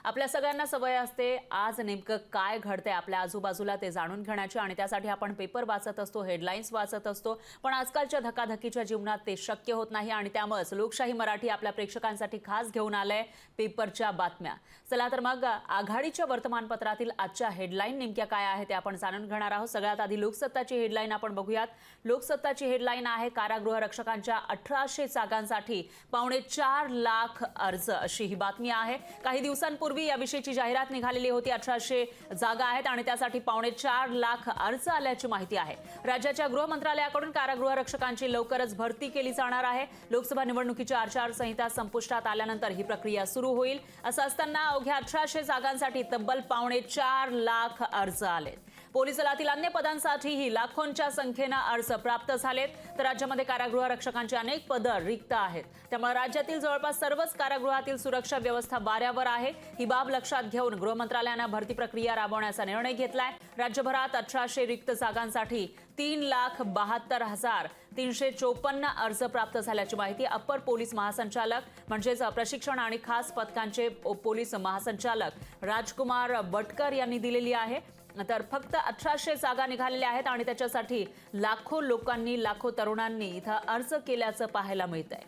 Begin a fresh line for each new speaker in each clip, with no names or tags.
आपल्या सगळ्यांना सवय असते आज नेमकं काय घडतंय आपल्या आजूबाजूला ते जाणून घेण्याची आणि त्यासाठी आपण पेपर वाचत असतो, हेडलाईन्स वाचत असतो. पण आजकालच्या धकाधकीच्या जीवनात ते शक्य होत नाही आणि त्यामुळेच लोकशाही मराठी आपल्या प्रेक्षकांसाठी खास घेऊन आलंय पेपरच्या बातम्या. चला तर मग आघाडीच्या वर्तमानपत्रातील आजच्या हेडलाईन नेमक्या काय आहे ते आपण जाणून घेणार आहोत. सगळ्यात आधी लोकसत्ताची हेडलाईन आपण बघूयात. लोकसत्ताची हेडलाईन आहे कारागृह रक्षकांच्या 1800 जागांसाठी 4.25 लाख अर्ज, अशी ही बातमी आहे. काही दिवसांपूर्वी याविषयीची जाहिरात निघालेली होती. 1800 जागा आहेत आणि त्यासाठी 4.25 लाख अर्ज आल्याची माहिती आहे. राज्याच्या गृह मंत्रालयाकडून कारागृह रक्षकांची लवकरच भरती केली जाणार आहे. लोकसभा निवडणुकीची आचारसंहिता संपुष्टात आल्यानंतर ही प्रक्रिया सुरू होईल. असं असताना अवघ्या 1800 जागांसाठी तब्बल 4.25 लाख अर्ज आले. पोलीस दलातील अन्य पदांसाठीही लाखोंच्या संख्येनं अर्ज प्राप्त झालेत. तर राज्यामध्ये कारागृह रक्षकांची अनेक पदं रिक्त आहेत. त्यामुळे राज्यातील जवळपास सर्वच कारागृहातील सुरक्षा व्यवस्था वाऱ्यावर आहे. ही बाब लक्षात घेऊन गृह मंत्रालयानं भरती प्रक्रिया राबवण्याचा निर्णय घेतलाय. राज्यभरात 1800 रिक्त जागांसाठी 3,72,354 अर्ज प्राप्त झाल्याची माहिती अप्पर पोलीस महासंचालक म्हणजेच प्रशिक्षण आणि खास पथकांचे पोलीस महासंचालक राजकुमार बटकर यांनी दिलेली आहे. तर फक्त 1800 जागा निघालेल्या आहेत आणि त्याच्यासाठी लाखो लोकांनी, लाखो तरुणांनी इथं अर्ज केल्याचं पाहायला मिळतंय.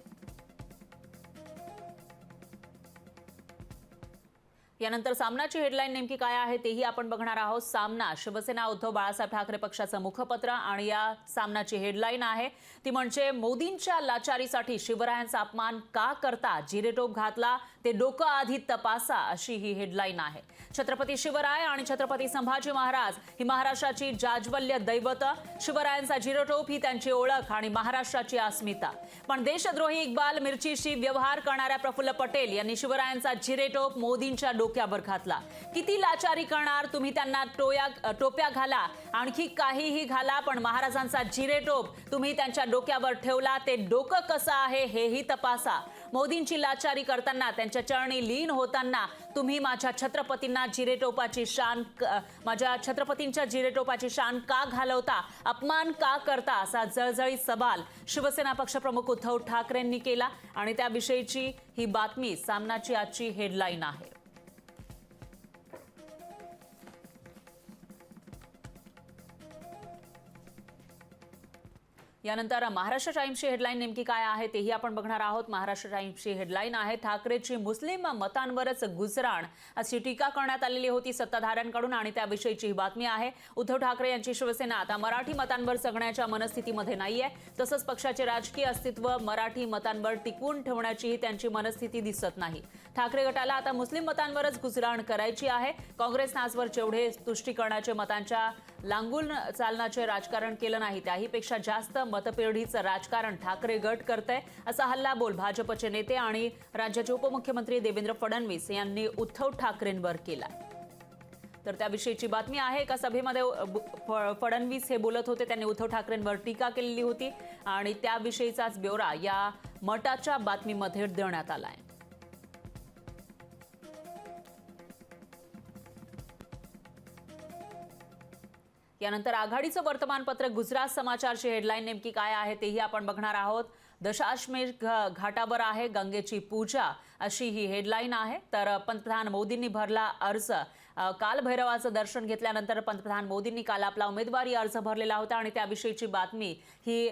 यानंतर सामनाची हेडलाईन नेमकी काय आहे तेही आपण बघणार आहोत. सामना शिवसेना उद्धव बाळासाहेब ठाकरे पक्षाचं मुखपत्र आणि या सामनाची हेडलाईन आहे ती म्हणजे मोदींच्या लाचारीसाठी शिवरायांचा अपमान का करता, जिरेटोप घातला ते डोकं आधी तपासा, अशी ही हेडलाईन आहे. छत्रपती शिवराय आणि छत्रपती संभाजी महाराज ही महाराष्ट्राची जाज्वल्य दैवत. शिवरायांचा जिरेटोप ही त्यांची ओळख आणि महाराष्ट्राची अस्मिता. पण देशद्रोही इक्बाल मिरचीशी व्यवहार करणाऱ्या प्रफुल्ल पटेल यांनी शिवरायांचा जिरेटोप मोदींच्या डोक्यावर घातला. किती लाचारी करणार तुम्ही, त्यांना टोप्या घाला, आणखी काहीही घाला, पण महाराजांचा जिरेटोप तुम्ही त्यांच्या डोक्यावर ठेवला ते डोकं कसं आहे हेही तपासा. मोदींची लाचारी करताना, त्यांच्या चरणी लीन होताना तुम्ही माझ्या छत्रपतींच्या जिरेटोपाची शान का घालवता, अपमान का करता, असा जळजळीत सवाल शिवसेना पक्षप्रमुख उद्धव ठाकरेंनी केला आणि त्याविषयीची ही बातमी सामनाची आजची हेडलाईन आहे. यानंतर महाराष्ट्र टाइम्सची हेडलाईन नेमकी काय आहे तेही आपण बघणार आहोत. महाराष्ट्र टाइम्सची हेडलाईन आहे ठाकरेची मुस्लिम मतांवरच गुजराण, अशी टीका करण्यात आलेली होती सत्ताधाऱ्यांकडून आणि त्याविषयीची ही बातमी आहे. उद्धव ठाकरे यांची शिवसेना आता मराठी मतांवर जगण्याच्या मनस्थितीमध्ये नाहीये. तसंच पक्षाचे राजकीय अस्तित्व मराठी मतांवर टिकवून ठेवण्याचीही त्यांची मनस्थिती दिसत नाही. ठाकरे गटाला आता मुस्लिम मतांवरच गुजराण करायची आहे. काँग्रेसनं आजवर जेवढे तुष्टीकरणाचे मतांच्या लांगून चालण्याचे राजकारण केलं नाही त्याहीपेक्षा जास्त मतपेढीचं राजकारण ठाकरे गट करतंय, असा हल्लाबोल भाजपचे नेते आणि राज्याचे उपमुख्यमंत्री देवेंद्र फडणवीस यांनी उद्धव ठाकरेंवर केला. तर त्याविषयीची बातमी आहे. एका सभेमध्ये फडणवीस हे बोलत होते. त्यांनी उद्धव ठाकरेंवर टीका केलेली होती आणि त्याविषयीचाच ब्यौरा या मटाच्या बातमीमध्ये देण्यात आलाय. यानंतर आघाडीचं वर्तमानपत्र गुजरात समाचारची हेडलाईन नेमकी काय आहे तेही आपण बघणार आहोत. दशाश्वमेध घाटावर आहे गंगेची पूजा, अशी ही हेडलाईन आहे. तर पंतप्रधान मोदींनी भरला अर्ज. काल भैरवाचं दर्शन घेतल्यानंतर पंतप्रधान मोदींनी काल आपला उमेदवारी अर्ज भरलेला होता आणि त्याविषयीची बातमी ही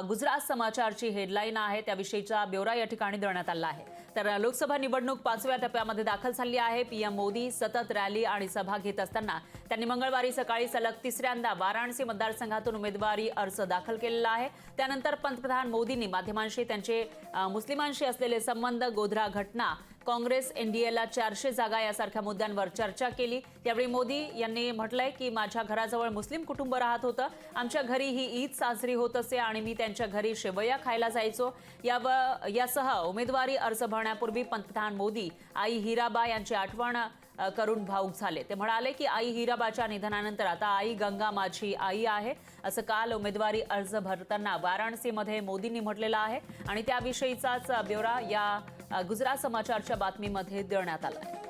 गुजरात समाचारची हेडलाईन आहे. त्याविषयीचा ब्यौरा या ठिकाणी देण्यात आला आहे. तर लोकसभा निवडणूक 5व्या टप्प्यामध्ये दाखल झाली आहे. पीएम मोदी सतत रॅली आणि सभा घेत असताना त्यांनी मंगळवारी सकाळी सलग तिसऱ्यांदा वाराणसी मतदारसंघातून उमेदवारी अर्ज दाखल केलेला आहे. त्यानंतर पंतप्रधान मोदींनी माध्यमांशी त्यांचे मुस्लिमांशी असलेले संबंध, गोधरा घटना, काँग्रेस एनडीएला 400 जागा यासारख्या मुद्द्यांवर चर्चा केली. यावेळी मोदी यांनी म्हटलंय की माझ्या घराजवळ मुस्लिम कुटुंब राहत होतं, आमच्या घरी ही ईद साजरी होत असे आणि मी त्यांच्या घरी शेवया खायला जायचो. यासह उमेदवारी अर्ज भरण्यापूर्वी पंतप्रधान मोदी आई हिराबा यांची आठवण करून भावूक झाले. ते म्हणाले की आई हिराबाच्या निधनानंतर आता आई गंगा माझी आई आहे, असं काल उमेदवारी अर्ज भरताना वाराणसीमध्ये मोदींनी म्हटलेलं आहे आणि त्याविषयीचाच ब्यौरा या गुजरात समाचारच्या बातमीमध्ये देण्यात आला आहे.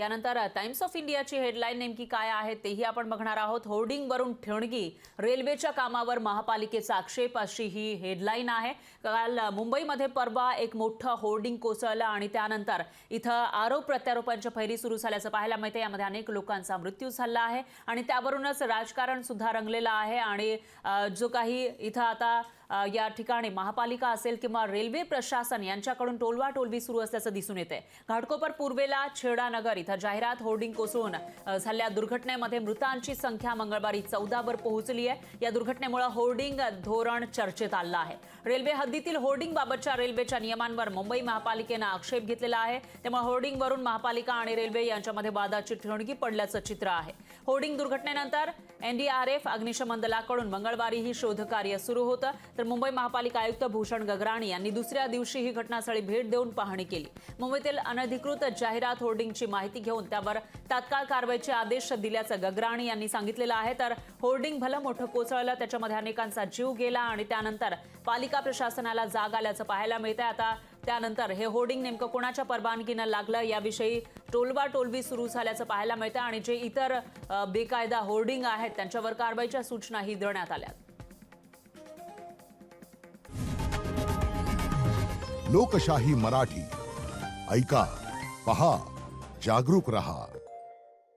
यानंतर टाइम्स ऑफ इंडियाची हेडलाईन नेमकी काय आहे तेही आपण बघणार आहोत. होर्डिंगवरून ठिणगी, रेल्वेच्या कामावर महापालिकेचा आक्षेप, अशी ही हेडलाईन आहे. काल मुंबईमध्ये परवा एक मोठं होर्डिंग कोसळलं आणि त्यानंतर इथं आरोप प्रत्यारोपांच्या फैरी सुरू झाल्याचं पाहायला मिळते. यामध्ये अनेक लोकांचा मृत्यू झाला आहे आणि त्यावरूनच राजकारण सुद्धा रंगलेलं आहे. आणि जो काही इथं आता या ठिकाणी महापालिका असेल किंवा रेल्वे प्रशासन यांच्याकडून टोलवाटोलवी सुरू असल्याचं दिसून येते. घाटकोपर पूर्वेला छेडानगर इथं जाहिरात होर्डिंग कोसळून झालेल्या दुर्घटनेमध्ये मृतांची संख्या मंगळवारी 14 वर पोहोचली आहे. या दुर्घटनेमुळे होर्डिंग धोरण चर्चेत आलं आहे. रेल्वे हद्दीतील होर्डिंग बाबतच्या रेल्वेच्या नियमांवर मुंबई महापालिकेनं आक्षेप घेतलेला आहे. त्यामुळे होर्डिंगवरून महापालिका आणि रेल्वे यांच्यामध्ये वादाची ठिणगी पडल्याचं चित्र आहे. होर्डिंग दुर्घटनेनंतर NDRF अग्निशमन दलाकडून मंगळवारीही शोधकार्य सुरू होतं. तर मुंबई महापालिका आयुक्त भूषण गगराणी यांनी दुसऱ्या दिवशी ही घटनास्थळी भेट देऊन पाहणी केली. मुंबईतील अनधिकृत जाहिरात होर्डिंगची माहिती घेऊन त्यावर तात्काळ कारवाईचे आदेश दिल्याचं गगराणी यांनी सांगितलेलं आहे. तर होर्डिंग भलं मोठं कोसळलं, त्याच्यामध्ये अनेकांचा जीव गेला आणि त्यानंतर पालिका प्रशासनाला जाग आल्याचं पाहायला मिळतंय. आता त्यानंतर हे होर्डिंग नेमकं कोणाच्या परवानगीनं लागलं याविषयी टोलवाटोलवी सुरू झाल्याचं पाहायला मिळतं आणि जे इतर बेकायदा होर्डिंग आहेत त्यांच्यावर कारवाईच्या सूचनाही देण्यात आल्या.
लोकशाही मराठी ऐका, पहा, जागरूक रहा.